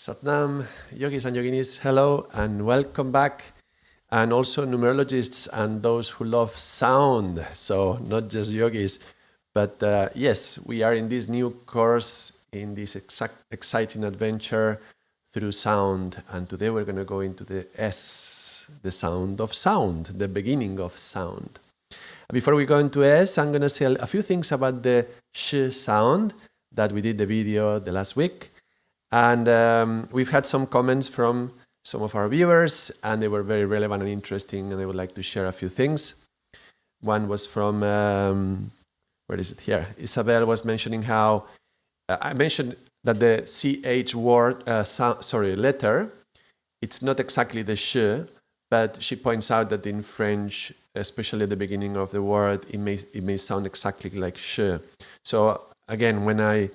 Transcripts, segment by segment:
Satnam, yogis and yoginis, hello and welcome back. And also numerologists and those who love sound. So not just yogis, but yes, we are in this new course, in this exciting adventure through sound. And today we're going to go into the S, the sound of sound, the beginning of sound. Before we go into S, I'm going to say a few things about the sh sound that we did the video the last week. And we've had some comments from some of our viewers, and they were very relevant and interesting, and I would like to share a few things. One was from, where is it here? Isabel was mentioning how, I mentioned that the CH word, letter, it's not exactly the sh, but she points out that in French, especially at the beginning of the word, it may sound exactly like sh. So again, when I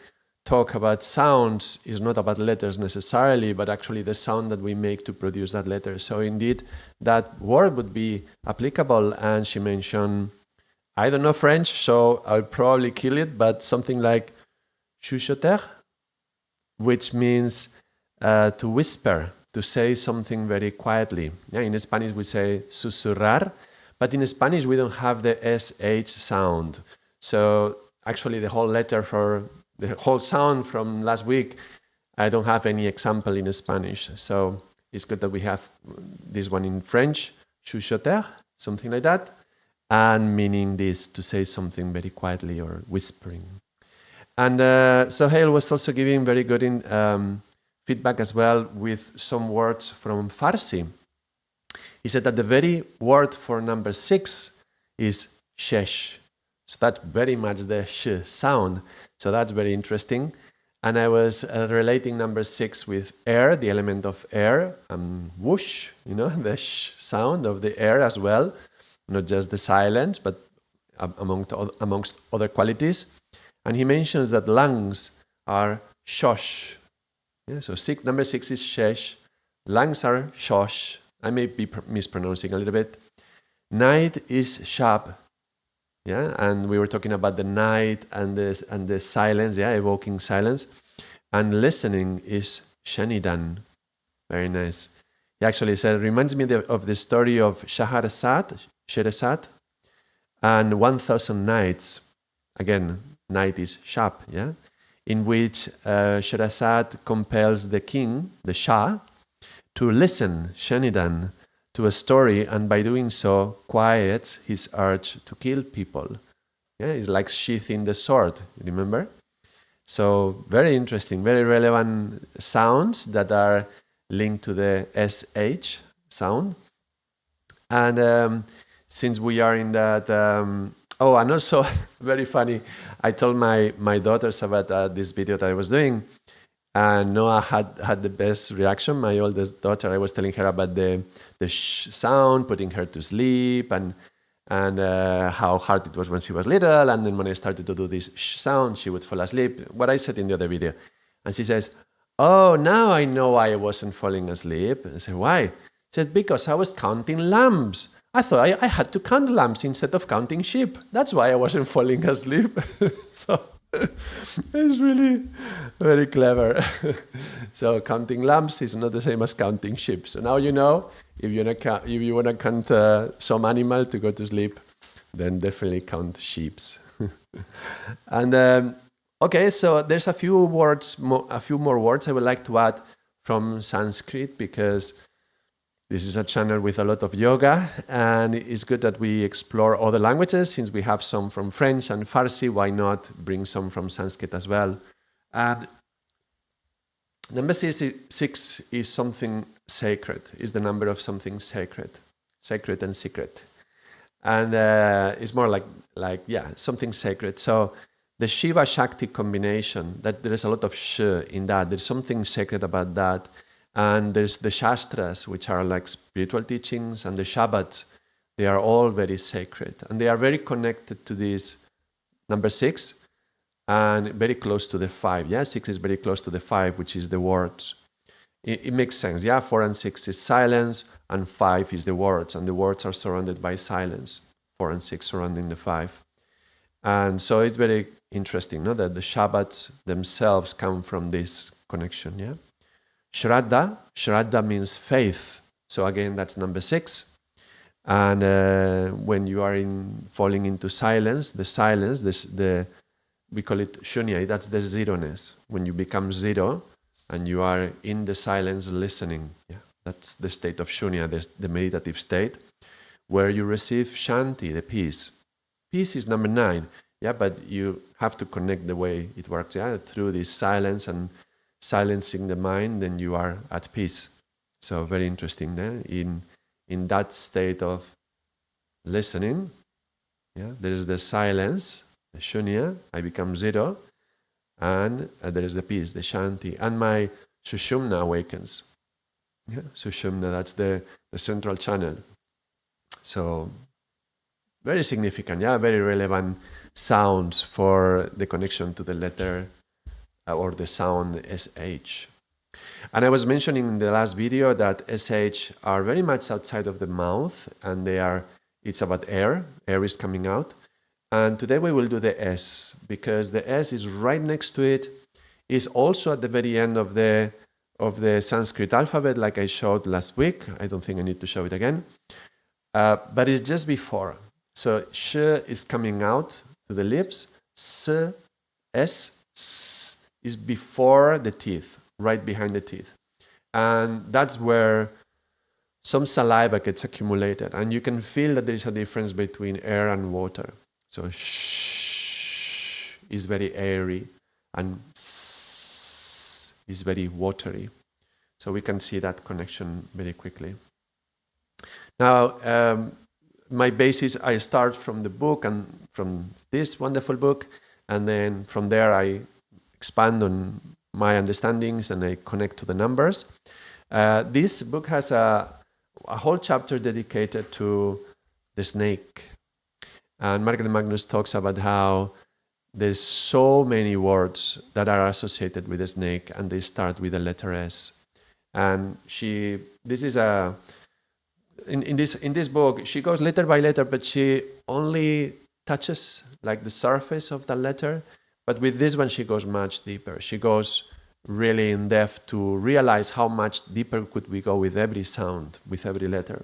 talk about sounds, is not about letters necessarily, but actually the sound that we make to produce that letter. So indeed, that word would be applicable. And she mentioned, I don't know French, so I'll probably kill it, but something like chuchoter, which means to whisper, to say something very quietly. Yeah, in Spanish we say susurrar, but in Spanish we don't have the SH sound. So actually the whole letter for the whole sound from last week, I don't have any example in Spanish. So it's good that we have this one in French, chuchoter, something like that, and meaning this, to say something very quietly or whispering. And Sohail was also giving very good feedback as well with some words from Farsi. He said that the very word for number 6 is shesh. So that's very much the sh sound. So that's very interesting. And I was relating number 6 with air, the element of air, and whoosh, the sh sound of the air as well, not just the silence, but amongst other qualities. And he mentions that lungs are shosh. Yeah, so number 6 is shesh, lungs are shosh. I may be mispronouncing a little bit. Night is shab. Yeah, and we were talking about the night and the silence, yeah, evoking silence. And listening is shanidan. Very nice. He actually said, reminds me of the story of Scheherazade, and 1,000 Nights. Again, night is shab, yeah, in which Scheherazade compels the king, the Shah, to listen, shanidan, to a story, and by doing so, quiets his urge to kill people. Yeah, it's like sheathing the sword, remember? So very interesting, very relevant sounds that are linked to the SH sound. And since we are in that, and also very funny, I told my daughters about this video that I was doing, and Noah had the best reaction. My oldest daughter, I was telling her about the sh sound, putting her to sleep, and how hard it was when she was little. And then when I started to do this sh sound, she would fall asleep. What I said in the other video. And she says, oh, now I know why I wasn't falling asleep. I said, why? She said, because I was counting lambs. I thought I had to count lambs instead of counting sheep. That's why I wasn't falling asleep. So it's really very clever. So counting lambs is not the same as counting sheep. So now you know, if you want to count some animal to go to sleep, then definitely count sheep. And okay, so there's a few more words I would like to add from Sanskrit, because this is a channel with a lot of yoga, and it's good that we explore other languages. Since we have some from French and Farsi, why not bring some from Sanskrit as well? And number 6 is something sacred, is the number of something sacred and secret. And it's more like something sacred. So the Shiva Shakti combination, that there is a lot of sh in that. There's something sacred about that. And there's the Shastras, which are like spiritual teachings, and the Shabbats. They are all very sacred. And they are very connected to this number 6 and very close to the 5. Yeah, 6 is very close to the 5, which is the words. It makes sense. Yeah, 4 and 6 is silence, and 5 is the words. And the words are surrounded by silence. 4 and 6 surrounding the 5. And so it's very interesting, no, that the Shabbats themselves come from this connection. Yeah. Shraddha means faith. So again, that's number 6. And when you are falling into silence, we call it shunya, that's the zeroness. When you become zero and you are in the silence listening, that's the state of shunya, the meditative state, where you receive shanti, the peace. Peace is number 9, but you have to connect the way it works, through this silence and silencing the mind, then you are at peace. So very interesting, in that state of listening, there is the silence, the shunya, I become zero, and there is the peace, the shanti, and my sushumna awakens. Sushumna, that's the central channel. So very significant, very relevant sounds for the connection to the letter or the sound SH. And I was mentioning in the last video that SH are very much outside of the mouth, and it's about air is coming out. And today we will do the S, because the S is right next to it, is also at the very end of the Sanskrit alphabet, like I showed last week. I don't think I need to show it again. But it's just before. So sh is coming out to the lips, S is before the teeth, right behind the teeth. And that's where some saliva gets accumulated. And you can feel that there is a difference between air and water. So sh is very airy and s is very watery. So we can see that connection very quickly. Now, my basis, I start from the book and from this wonderful book, and then from there I expand on my understandings and I connect to the numbers. This book has a whole chapter dedicated to the snake. And Margaret Magnus talks about how there's so many words that are associated with the snake, and they start with the letter S. And in this book, she goes letter by letter, but she only touches like the surface of the letter. But with this one, she goes much deeper. She goes really in depth to realize how much deeper could we go with every sound, with every letter.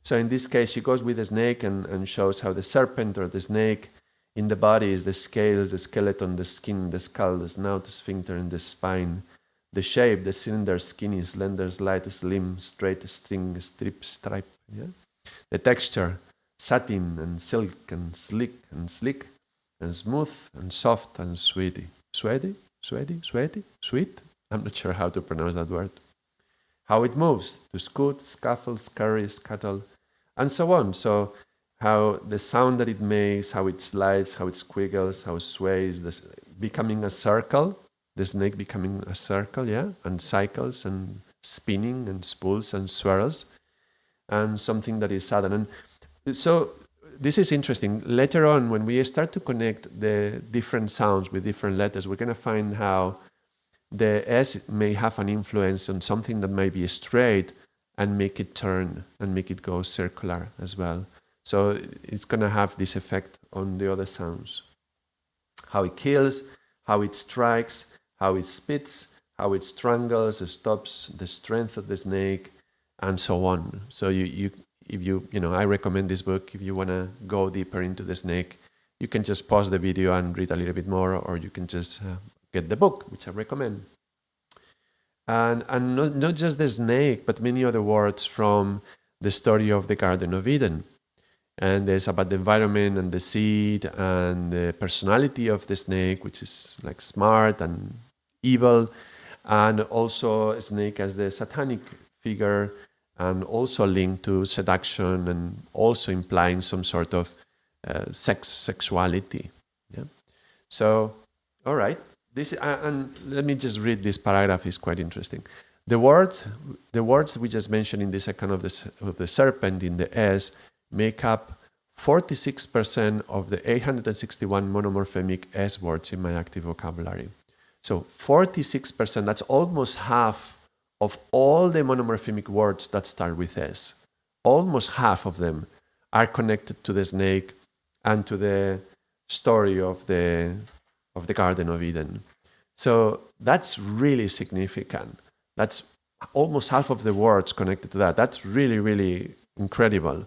So in this case, she goes with the snake and shows how the serpent or the snake in the body is the scales, the skeleton, the skin, the skull, the snout, the sphincter, and the spine. The shape, the cylinder, skinny, slender, slight, slim, straight, string, strip, stripe. The texture, satin and silk and slick and sleek and smooth and soft and sweety. Sweety? Sweet? I'm not sure how to pronounce that word. How it moves, to scoot, scuffle, scurry, scuttle, and so on. So how the sound that it makes, how it slides, how it squiggles, how it sways, becoming a circle. The snake becoming a circle, and cycles and spinning and spools and swirls, and something that is sudden. And so this is interesting. Later on, when we start to connect the different sounds with different letters, we're going to find how the S may have an influence on something that might be straight and make it turn and make it go circular as well. So it's going to have this effect on the other sounds. How it kills, how it strikes, how it spits, how it strangles, stops, the strength of the snake, and so on. So I recommend this book. If you want to go deeper into the snake, you can just pause the video and read a little bit more, or you can just get the book, which I recommend. And not just the snake, but many other words from the story of the Garden of Eden. And there's about the environment and the seed and the personality of the snake, which is like smart and evil, and also a snake as the satanic figure, and also linked to seduction and also implying some sort of sexuality. So, all right. This and let me just read this paragraph. It's quite interesting. The words we just mentioned in this account of the serpent in the S make up 46% of the 861 monomorphemic S words in my active vocabulary. So 46%, that's almost half of all the monomorphemic words that start with S. Almost half of them are connected to the snake and to the story of the Garden of Eden. So that's really significant. That's almost half of the words connected to that. That's really, really incredible.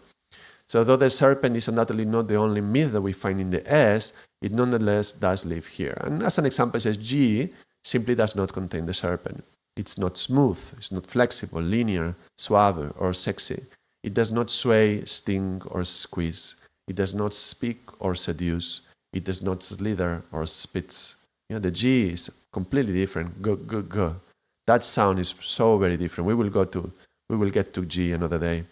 So though the serpent is undoubtedly not the only myth that we find in the S, it nonetheless does live here. And as an example, it says G simply does not contain the serpent. It's not smooth, it's not flexible, linear, suave, or sexy. It does not sway, sting, or squeeze. It does not speak or seduce. It does not slither or spits. The G is completely different. Go, go, go. That sound is so very different. We will get to G another day.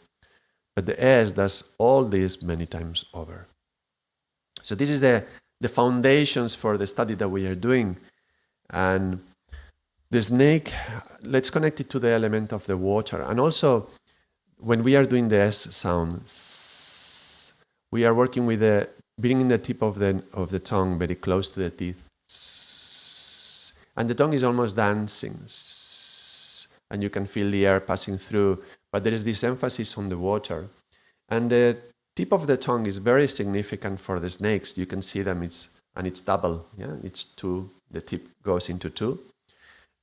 But the S does all this many times over. So this is the foundations for the study that we are doing. And the snake, let's connect it to the element of the water. And also, when we are doing the S sound, we are working with bringing the tip of the tongue very close to the teeth. And the tongue is almost dancing. And you can feel the air passing through. But there is this emphasis on the water. And the tip of the tongue is very significant for the snakes. You can see them, it's double. Yeah, it's two. The tip goes into two.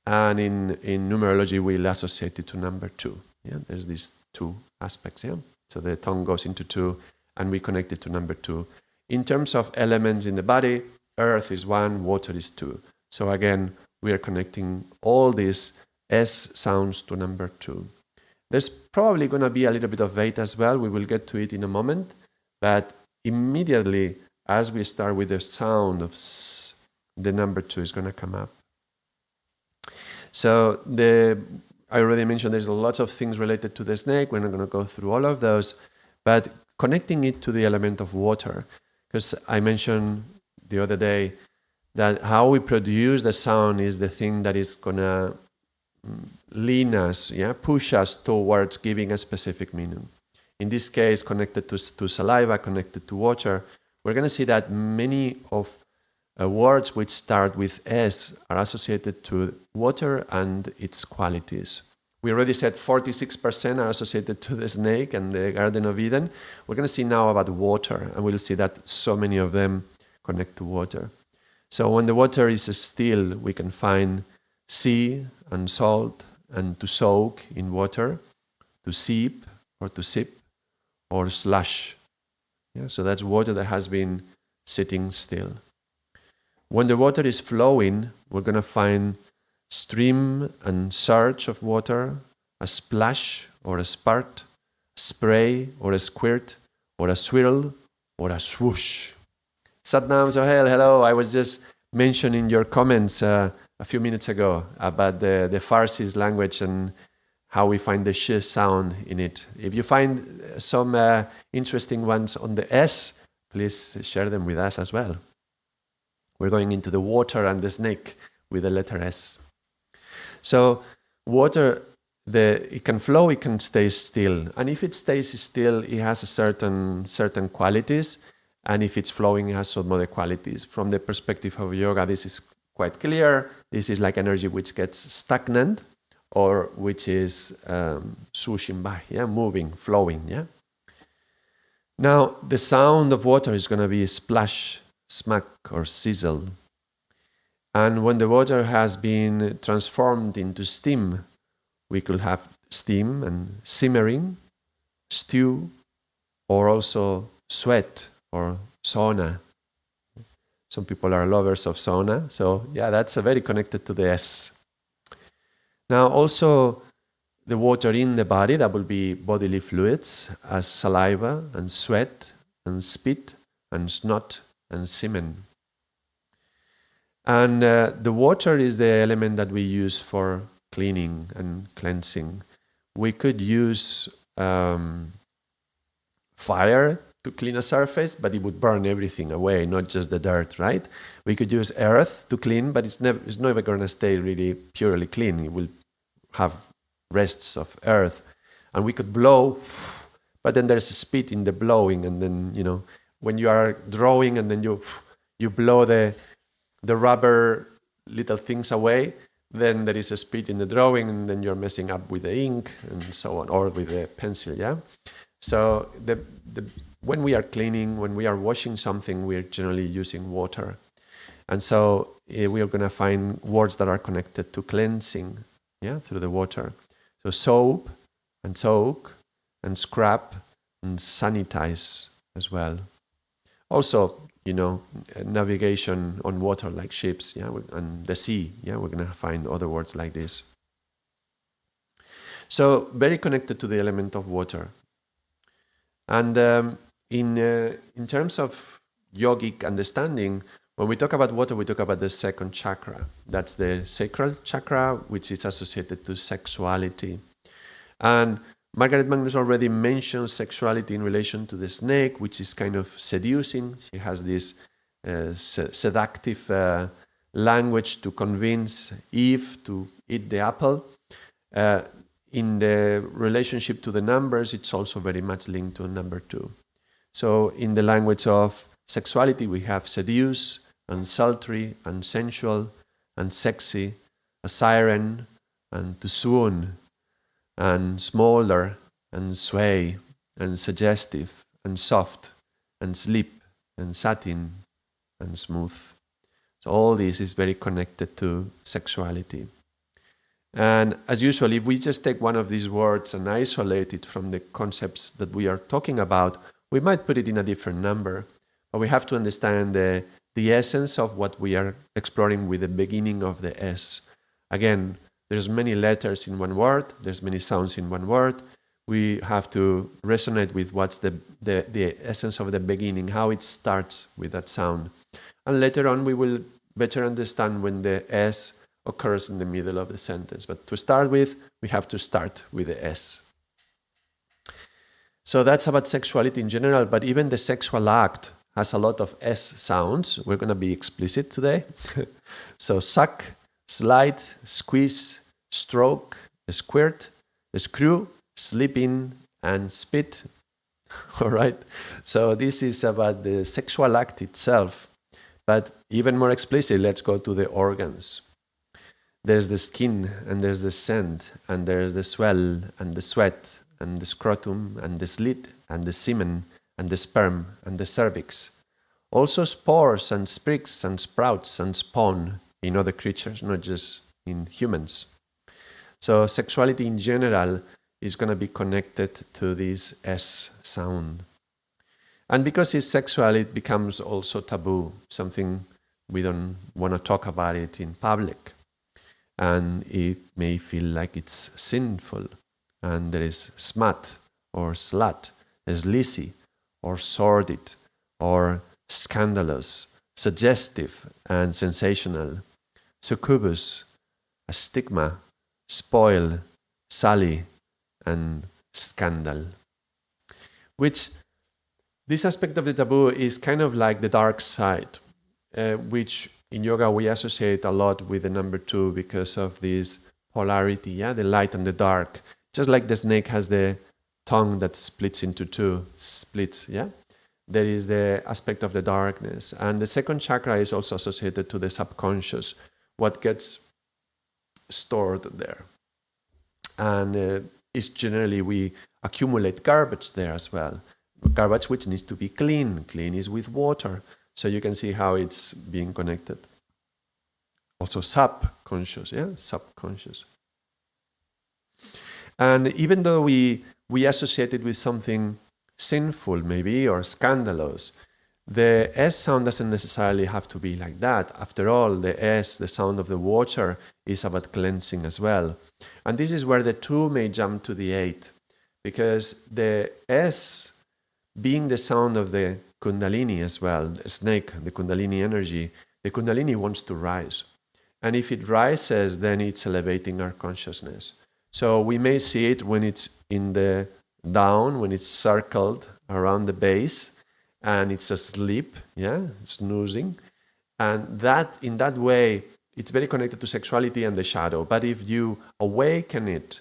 And in numerology, we'll associate it to number 2. Yeah, there's these 2 aspects. Yeah, so the tongue goes into 2, and we connect it to number 2. In terms of elements in the body, earth is 1, water is 2. So again, we are connecting all these S sounds to number 2. There's probably going to be a little bit of weight as well. We will get to it in a moment. But immediately, as we start with the sound of S, the number 2 is going to come up. So I already mentioned there's lots of things related to the snake. We're not going to go through all of those. But connecting it to the element of water, because I mentioned the other day that how we produce the sound is the thing that is going to lean us, push us towards giving a specific meaning. In this case, connected to saliva, connected to water, we're going to see that many of words which start with S are associated to water and its qualities. We already said 46% are associated to the snake and the Garden of Eden. We're going to see now about water, and we'll see that so many of them connect to water. So when the water is still, we can find sea and salt, and to soak in water, to seep or to sip, or slush. Yeah, so that's water that has been sitting still. When the water is flowing, we're going to find stream and surge of water, a splash or a spurt, spray or a squirt, or a swirl or a swoosh. Satnam Sohail, hello. I was just mentioning your comments a few minutes ago about the Farsi language and how we find the sh sound in it. If you find some interesting ones on the S, please share them with us as well. We're going into the water and the snake with the letter S. So water, it can flow, it can stay still. And if it stays still, it has a certain qualities. And if it's flowing, it has some other qualities. From the perspective of yoga, this is quite clear. This is like energy which gets stagnant or which is swooshing by, moving, flowing. Yeah. Now, the sound of water is going to be splash, smack, or sizzle. And when the water has been transformed into steam, we could have steam and simmering, stew, or also sweat or sauna. Some people are lovers of sauna, so that's very connected to the S. Now also the water in the body, that will be bodily fluids as saliva and sweat and spit and snot and semen. And the water is the element that we use for cleaning and cleansing. We could use fire to clean a surface, but it would burn everything away, not just the dirt, right? We could use earth to clean, but it's never going to stay really purely clean. It will have rests of earth. And we could blow, but then there's a spit in the blowing, and then, when you are drawing and then you blow the rubber little things away, then there is a spit in the drawing, and then you're messing up with the ink and so on, or with the pencil, So when we are cleaning, when we are washing something, we are generally using water. And so we are going to find words that are connected to cleansing yeah, through the water. So soap and soak and scrub and sanitize as well. Also, navigation on water like ships, yeah, and the sea, yeah, we're gonna find other words like this. So very connected to the element of water. And in terms of yogic understanding, when we talk about water, we talk about the second chakra. That's the sacral chakra, which is associated to sexuality. And Margaret Magnus already mentioned sexuality in relation to the snake, which is kind of seducing. She has this seductive language to convince Eve to eat the apple. In the relationship to the numbers, it's also very much linked to number 2. So in the language of sexuality, we have seduce and sultry and sensual and sexy, a siren and to swoon, and smolder and sway and suggestive and soft and sleep and satin and smooth. So all this is very connected to sexuality. And as usual, if we just take one of these words and isolate it from the concepts that we are talking about, we might put it in a different number. But we have to understand the essence of what we are exploring with the beginning of the S. Again, there's many letters in one word, there's many sounds in one word. We have to resonate with what's the essence of the beginning, how it starts with that sound. And later on, we will better understand when the S occurs in the middle of the sentence. But to start with, we have to start with the S. So that's about sexuality in general, but even the sexual act has a lot of S sounds. We're going to be explicit today. So suck, slide, squeeze, stroke, squirt, screw, slip in, and spit. All right. So this is about the sexual act itself. But even more explicit, let's go to the organs. There's the skin, and there's the scent, and there's the swell, and the sweat, and the scrotum, and the slit, and the semen, and the sperm, and the cervix. Also spores, and sprigs, and sprouts, and spawn in other creatures, not just in humans. So sexuality in general is going to be connected to this S sound. And because it's sexual, it becomes also taboo, something we don't want to talk about it in public. And it may feel like it's sinful. And there is smut or slut, sleazy or sordid or scandalous, suggestive and sensational, succubus, a stigma, spoil, sully, and scandal. Which this aspect of the taboo is kind of like the dark side, which in yoga we associate a lot with the number 2 because of this polarity, yeah, the light and the dark. Just like the snake has the tongue that splits into 2 splits, yeah. There is the aspect of the darkness, and the second chakra is also associated to the subconscious, what gets stored there, and it's generally we accumulate garbage there as well. Garbage which needs to be clean. Clean is with water. So you can see how it's being connected. Also subconscious, yeah? Subconscious. And even though we associate it with something sinful maybe or scandalous, the S sound doesn't necessarily have to be like that. After all, the S, the sound of the water, is about cleansing as well. And this is where the 2 may jump to the 8, because the S, being the sound of the Kundalini as well, the snake, the Kundalini energy, the Kundalini wants to rise. And if it rises, then it's elevating our consciousness. So we may see it when it's in the down, when it's circled around the base, and it's asleep, yeah, snoozing. And that, in that way, it's very connected to sexuality and the shadow. But if you awaken it,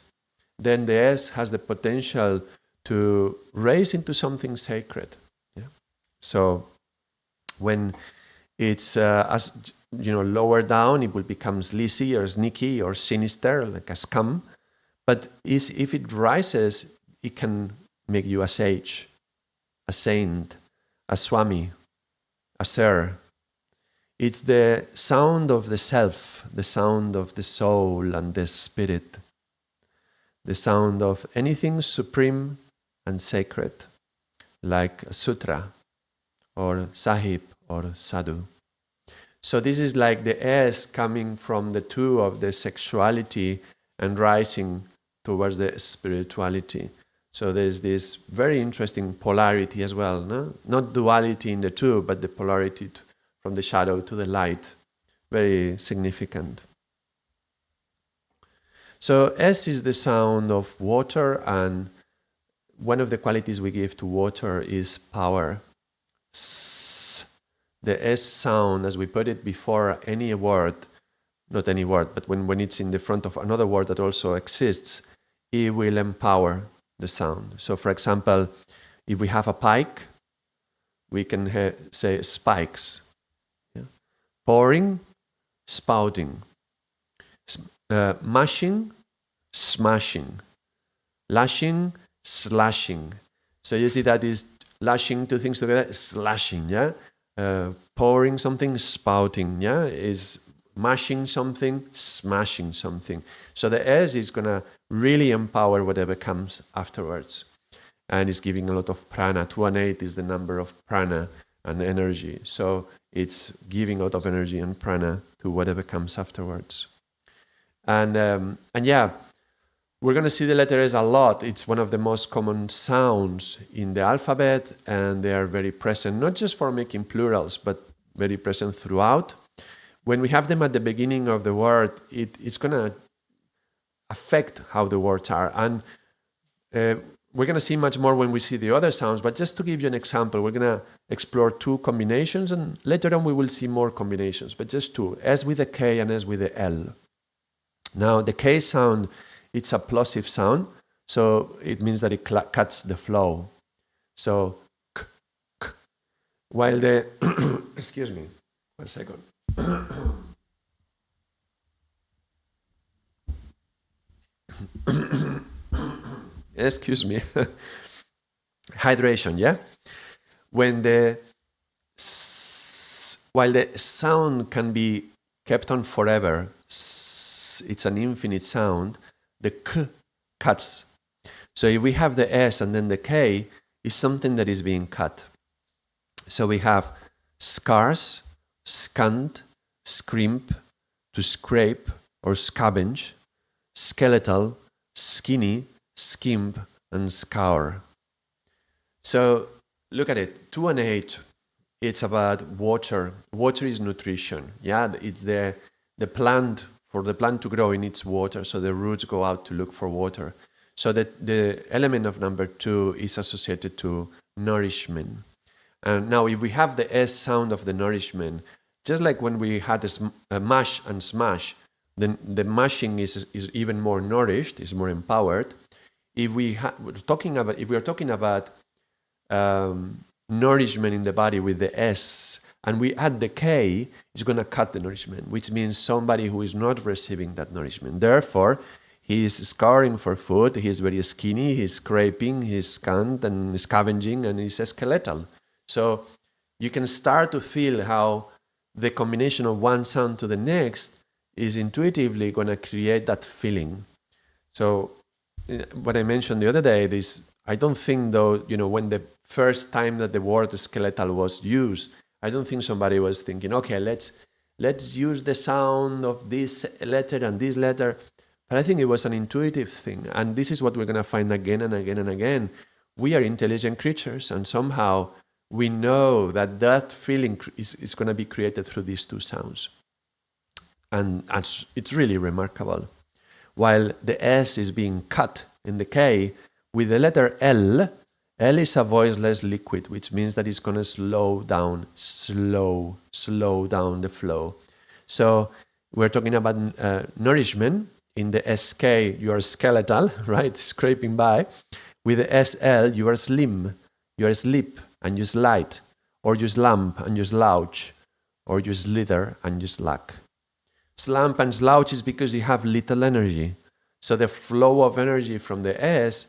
then the S has the potential to raise into something sacred. Yeah? So when it's as lower down, it will become sleazy or sneaky or sinister, like a scum. But if it rises, it can make you a sage, a saint, a swami, a sir. It's the sound of the self, the sound of the soul and the spirit, the sound of anything supreme and sacred, like a sutra or sahib or sadhu. So this is like the S coming from the two of the sexuality and rising towards the spirituality. So there's this very interesting polarity as well, no? Not duality in the two, but the polarity from the shadow to the light. Very significant. So S is the sound of water, and one of the qualities we give to water is power. S. The S sound, as we put it before any word, not any word, but when it's in the front of another word that also exists, it will empower the sound. So for example, if we have a pike, we can say spikes. Yeah? Pouring, spouting. Mashing, smashing. Lashing, slashing. So you see that is lashing two things together, slashing, yeah? Pouring something, spouting, yeah? Is mashing something, smashing something. So the S is going to really empower whatever comes afterwards. And it's giving a lot of prana. 218 is the number of prana and energy. So it's giving a lot of energy and prana to whatever comes afterwards. And yeah, we're going to see the letter S a lot. It's one of the most common sounds in the alphabet, and they are very present, not just for making plurals, but very present throughout. When we have them at the beginning of the word, it's going to affect how the words are. And we're going to see much more when we see the other sounds, but just to give you an example, we're going to explore two combinations, and later on we will see more combinations, but just two, S with a K and S with a L. Now, the K sound, it's a plosive sound, so it means that it cuts the flow. So, k, k. While the, excuse me, 1 second. Excuse me. Hydration, yeah? When while the sound can be kept on forever, it's an infinite sound, the K cuts. So if we have the S and then the K, is something that is being cut. So we have scarce, scant, scrimp, to scrape or scavenge, skeletal, skinny, skimp, and scour. So look at it, 2 and 8, it's about water. Water is nutrition. Yeah, it's the plant, for the plant to grow, it needs water, so the roots go out to look for water. So the element of number 2 is associated to nourishment. And now if we have the S sound of the nourishment, just like when we had a mash and smash, then the mashing is even more nourished, is more empowered. If we are talking about nourishment in the body with the S, and we add the K, it's going to cut the nourishment, which means somebody who is not receiving that nourishment. Therefore, he is scouring for food, he is very skinny, he's scraping, he's scant and scavenging, and he's skeletal. So you can start to feel how the combination of one sound to the next is intuitively going to create that feeling. So what I mentioned the other day is, I don't think though, when the first time that the word skeletal was used, I don't think somebody was thinking, okay, let's use the sound of this letter and this letter. But I think it was an intuitive thing. And this is what we're going to find again and again and again. We are intelligent creatures, and somehow we know that feeling is going to be created through these two sounds. And it's really remarkable. While the S is being cut in the K, with the letter L is a voiceless liquid, which means that it's going to slow down the flow. So we're talking about nourishment. In the SK, you are skeletal, right? Scraping by. With the SL, you are slim, you are slip, and you slide, or you slump and you slouch, or you slither and you slack. Slump and slouch is because you have little energy. So the flow of energy from the S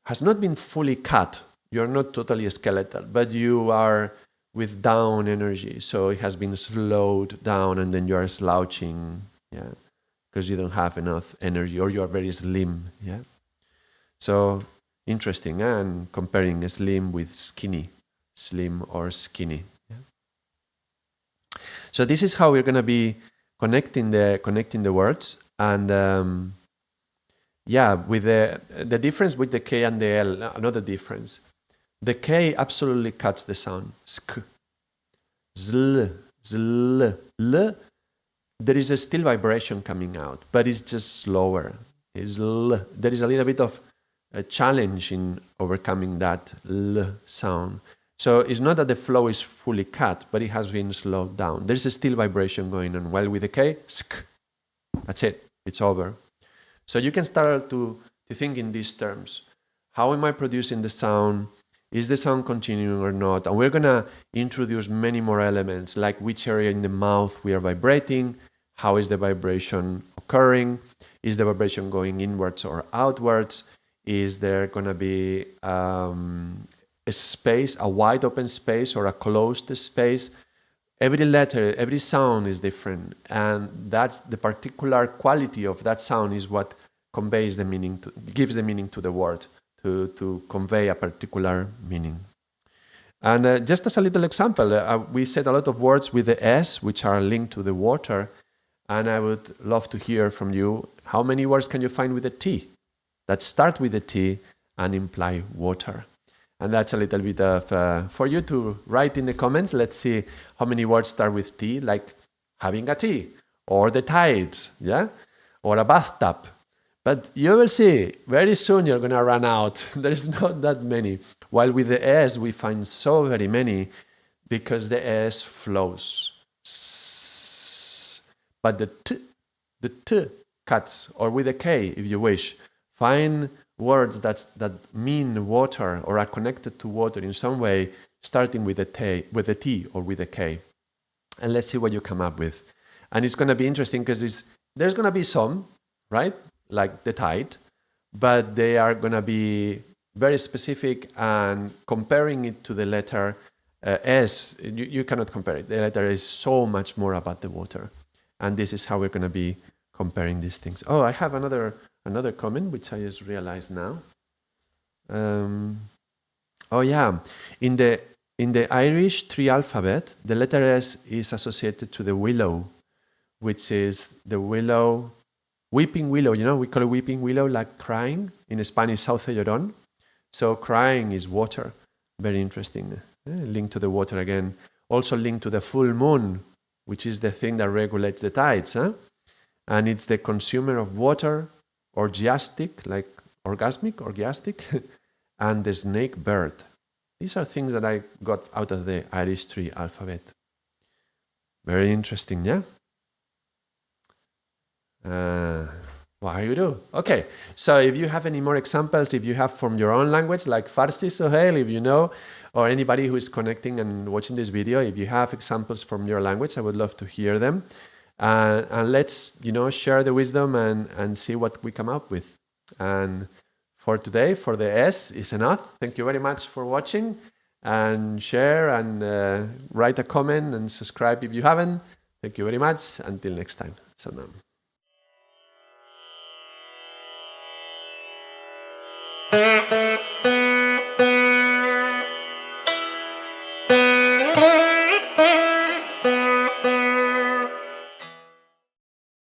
has not been fully cut. You're not totally skeletal, but you are with down energy. So it has been slowed down and then you are slouching, yeah, because you don't have enough energy or you are very slim, yeah. So interesting, and comparing slim with skinny, slim or skinny. Yeah? So this is how we're gonna be connecting the words, and yeah, with the difference with the K and the L, another difference. The K absolutely cuts the sound. Sk, zl, zl, l. There is a still vibration coming out, but it's just slower. It's l. There is a little bit of a challenge in overcoming that l sound. So it's not that the flow is fully cut, but it has been slowed down. There's a still vibration going on. While with the K, sk, that's it. It's over. So you can start to think in these terms. How am I producing the sound? Is the sound continuing or not? And we're going to introduce many more elements, like which area in the mouth we are vibrating, how is the vibration occurring, is the vibration going inwards or outwards, is there going to be a space, a wide open space or a closed space. Every letter, every sound is different, and that's the particular quality of that sound is what conveys the meaning, gives the meaning to the word, to convey a particular meaning. And just as a little example, we said a lot of words with the S, which are linked to the water, and I would love to hear from you, how many words can you find with a T that start with a T and imply water? And that's a little bit of, for you to write in the comments. Let's see how many words start with T, like having a tea, or the tides, yeah? Or a bathtub. But you will see, very soon you're going to run out. There's not that many. While with the S, we find so very many because the S flows. But the T cuts, or with a K, if you wish. Find words that mean water or are connected to water in some way, starting with a T or with a K. And let's see what you come up with. And it's going to be interesting because there's going to be some, right? Like the tide, but they are going to be very specific, and comparing it to the letter S, you cannot compare it. The letter is so much more about the water. And this is how we're going to be comparing these things. Oh, I have another comment, which I just realized now. Oh yeah, in the Irish tree alphabet, the letter S is associated to the willow, which is the willow, weeping willow. You know, we call it weeping willow, like crying. In Spanish, sauce llorón. So crying is water. Very interesting. Linked to the water again. Also linked to the full moon, which is the thing that regulates the tides. And it's the consumer of water, orgiastic, like orgiastic, and the snake bird. These are things that I got out of the Irish tree alphabet. Very interesting, yeah? What you do? Okay, so if you have any more examples, if you have from your own language, like Farsi, Sohail, if you know, or anybody who is connecting and watching this video, if you have examples from your language, I would love to hear them. And let's, share the wisdom and see what we come up with. And for today, for the S is enough. Thank you very much for watching, and share and write a comment and subscribe if you haven't. Thank you very much. Until next time. Salam.